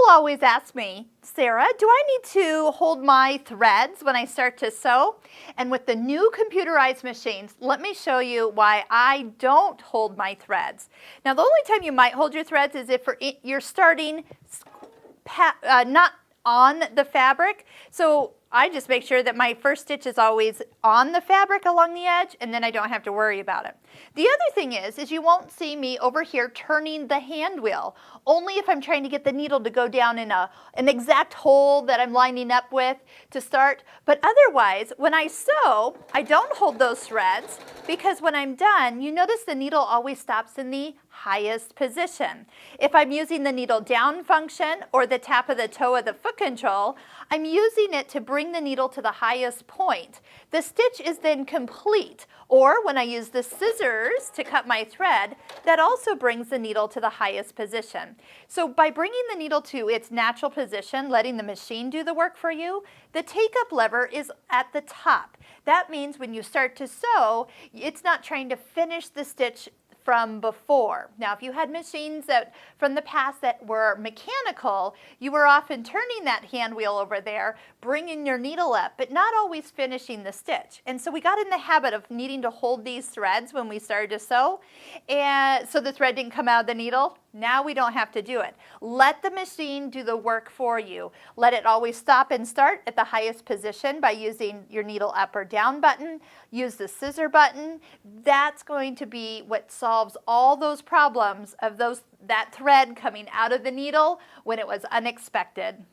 always ask me, Sarah, do I need to hold my threads when I start to sew? And with the new computerized machines, let me show you why I don't hold my threads. Now, the only time you might hold your threads is if you're starting not on the fabric. So I just make sure that my first stitch is always on the fabric along the edge, and then I don't have to worry about it. The other thing is you won't see me over here turning the hand wheel, only if I'm trying to get the needle to go down in an exact hole that I'm lining up with to start. But otherwise, when I sew, I don't hold those threads, because when I'm done, you notice the needle always stops in the highest position. If I'm using the needle down function or the tap of the toe of the foot control, I'm using it to bring the needle to the highest point. The stitch is then complete. Or when I use the scissors to cut my thread, that also brings the needle to the highest position. So by bringing the needle to its natural position, letting the machine do the work for you, the take-up lever is at the top. That means when you start to sew, it's not trying to finish the stitch from before. Now, if you had machines from the past that were mechanical, you were often turning that hand wheel over there, bringing your needle up, but not always finishing the stitch. And so we got in the habit of needing to hold these threads when we started to sew, and so the thread didn't come out of the needle. Now we don't have to do it. Let the machine do the work for you. Let it always stop and start at the highest position by using your needle up or down button. Use the scissor button. That's going to be what solves all those problems of that thread coming out of the needle when it was unexpected.